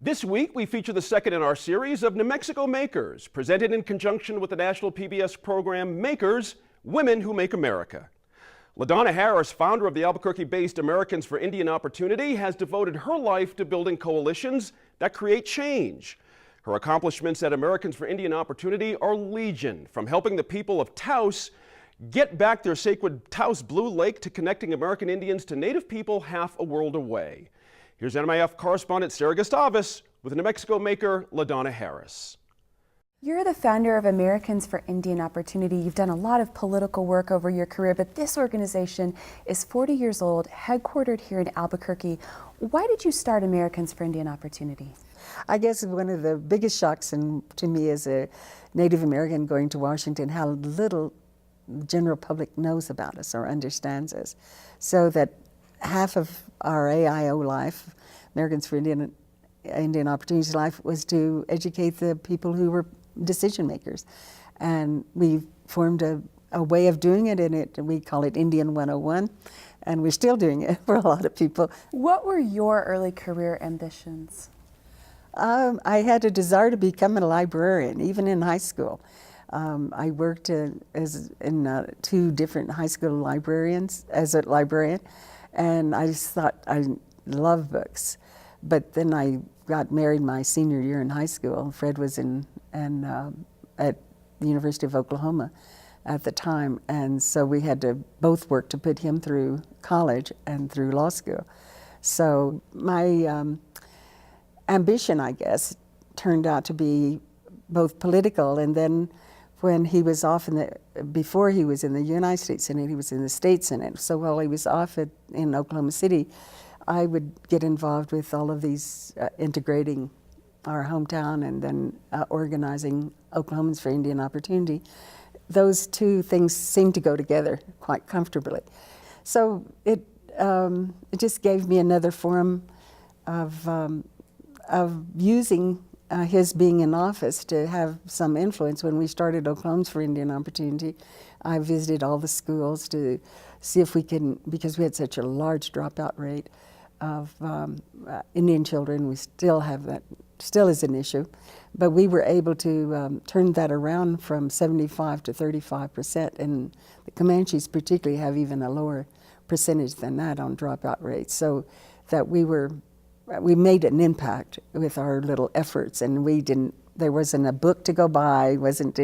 This week, we feature the second in our series of New Mexico Makers, presented in conjunction with the national PBS program Makers, Women Who Make America. LaDonna Harris, founder of the Albuquerque-based Americans for Indian Opportunity, has devoted her life to building coalitions that create change. Her accomplishments at Americans for Indian Opportunity are legion, from helping the people of Taos get back their sacred Taos Blue Lake to connecting American Indians to Native people half a world away. Here's NMIF correspondent Sarah Gustavus with New Mexico Maker LaDonna Harris. You're the founder of Americans for Indian Opportunity. You've done a lot of political work over your career, but this organization is 40 years old, headquartered here in Albuquerque. Why did you start Americans for Indian Opportunity? I guess one of the biggest shocks to me as a Native American going to Washington, how little the general public knows about us or understands us. So that half of our AIO life, Americans for Indian Opportunities life, was to educate the people who were decision makers. And we formed a way of doing it, and we call it Indian 101, and we're still doing it for a lot of people. What were your early career ambitions? I had a desire to become a librarian, even in high school. I worked in two different high school librarians as a librarian, and I just thought I love books. But then I got married my senior year in high school. Fred was at the University of Oklahoma at the time, and so we had to both work to put him through college and through law school. So my ambition, I guess, turned out to be both political, and then when he was off before he was in the United States Senate, he was in the State Senate. So while he was off in Oklahoma City, I would get involved with all of these integrating our hometown and then organizing Oklahomans for Indian Opportunity. Those two things seemed to go together quite comfortably. So it just gave me another form of using his being in office to have some influence. When we started Oklahomans for Indian Opportunity, I visited all the schools to see if we can, because we had such a large dropout rate of Indian children. We still have that, still is an issue, but we were able to turn that around from 75 to 35%, and the Comanches particularly have even a lower percentage than that on dropout rates. So that we made an impact with our little efforts, and there wasn't a book to go by, wasn't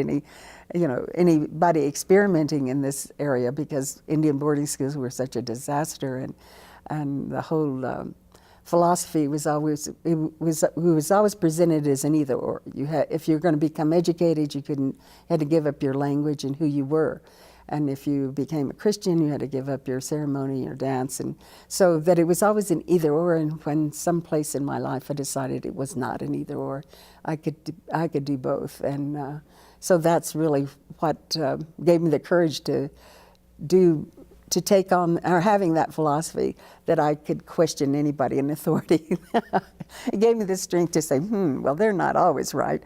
anybody experimenting in this area, because Indian boarding schools were such a disaster, and the whole philosophy was always presented as an either or. If you're going to become educated, you had to give up your language and who you were. And if you became a Christian, you had to give up your ceremony, your dance, and so that it was always an either or. And when someplace in my life I decided it was not an either or, I could do both. And so that's really what gave me the courage to take on, or having that philosophy that I could question anybody in authority. It gave me the strength to say, well, they're not always right.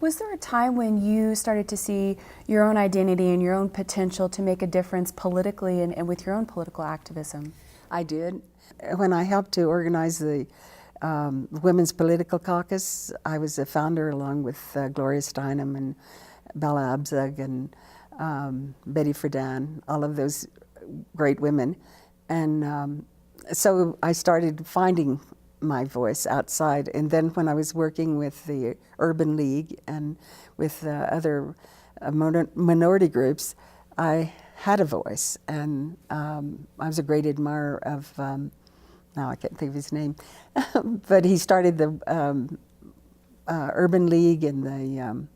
Was there a time when you started to see your own identity and your own potential to make a difference politically and with your own political activism? I did. When I helped to organize the Women's Political Caucus, I was a founder along with Gloria Steinem and Bella Abzug and Betty Friedan, all of those great women. And so I started finding my voice outside. And then when I was working with the Urban League and with other minority groups, I had a voice. And I was a great admirer of, now I can't think of his name, but he started the Urban League and the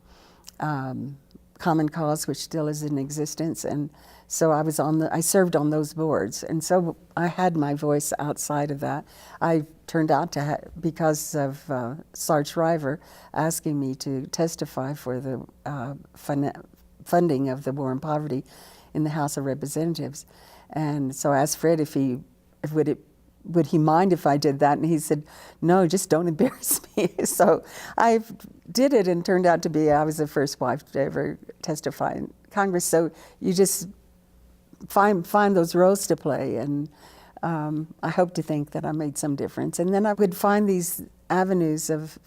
Common Cause, which still is in existence, and so I served on those boards, and so I had my voice outside of that. I turned out to because of Sarge Shriver asking me to testify for the funding of the War on Poverty in the House of Representatives, and so I asked Fred if would he mind if I did that? And he said, no, just don't embarrass me. So I did it, and turned out to be, I was the first wife to ever testify in Congress. So you just find those roles to play, and I hope to think that I made some difference. And then I would find these avenues of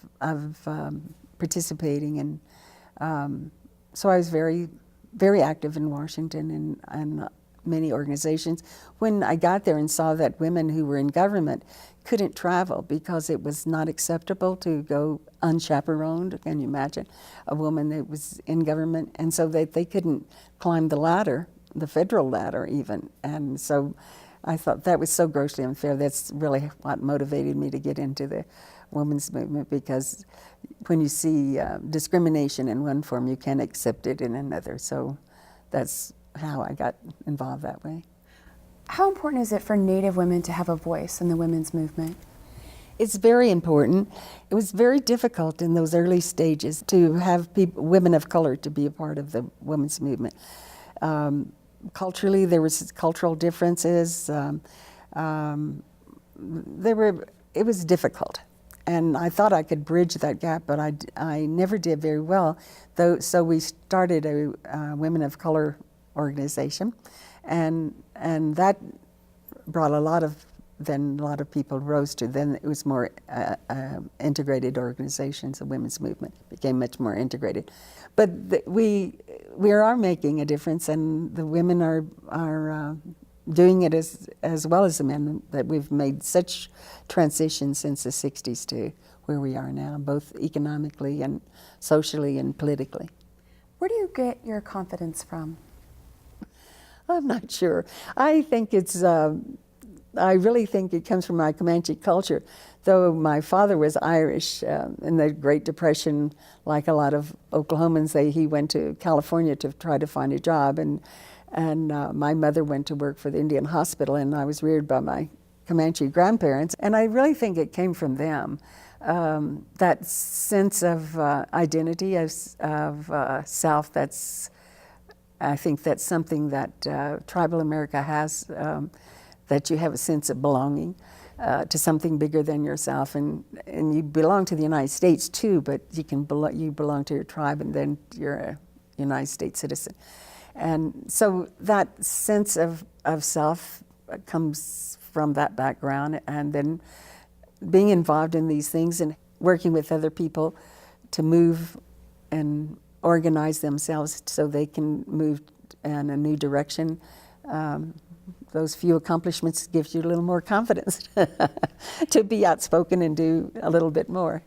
participating, and so I was very, very active in Washington and many organizations. When I got there and saw that women who were in government couldn't travel because it was not acceptable to go unchaperoned, can you imagine, a woman that was in government, and so they couldn't climb the ladder, the federal ladder even, and so I thought that was so grossly unfair. That's really what motivated me to get into the women's movement, because when you see discrimination in one form, you can't accept it in another. So that's how I got involved that way. How important is it for Native women to have a voice in the women's movement? It's very important. It was very difficult in those early stages to have women of color to be a part of the women's movement. Culturally, there was cultural differences. It was difficult, and I thought I could bridge that gap, but I never did very well. So we started a Women of Color organization, and that brought a lot of people rose to. Then it was more integrated organizations. The women's movement became much more integrated, but we are making a difference, and the women are doing it as well as the men. That we've made such transitions since the 60s to where we are now, both economically and socially and politically. Where do you get your confidence from? I'm not sure. I think I really think it comes from my Comanche culture. Though my father was Irish in the Great Depression, like a lot of Oklahomans, he went to California to try to find a job, and my mother went to work for the Indian Hospital, and I was reared by my Comanche grandparents, and I really think it came from them. That sense of identity, of self, I think that's something that tribal America has, that you have a sense of belonging to something bigger than yourself, and you belong to the United States too, but you belong to your tribe, and then you're a United States citizen. And so that sense of self comes from that background, and then being involved in these things and working with other people to move and organize themselves so they can move in a new direction. Those few accomplishments gives you a little more confidence to be outspoken and do a little bit more.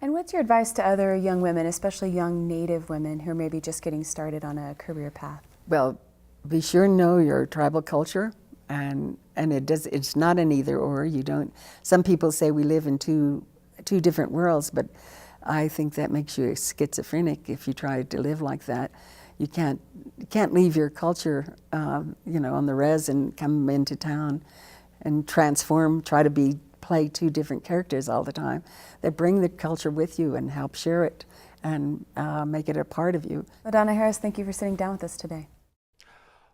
And what's your advice to other young women, especially young Native women who are maybe just getting started on a career path? Well, be sure to know your tribal culture, and it's not an either or. You don't. Some people say we live in two different worlds, but I think that makes you schizophrenic if you try to live like that. You can't leave your culture, on the res and come into town and transform, try to play two different characters all the time. They bring the culture with you and help share it and make it a part of you. LaDonna Harris, thank you for sitting down with us today.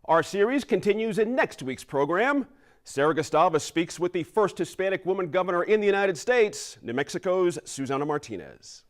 Our series continues in next week's program. Sarah Gustavus speaks with the first Hispanic woman governor in the United States, New Mexico's Susana Martinez.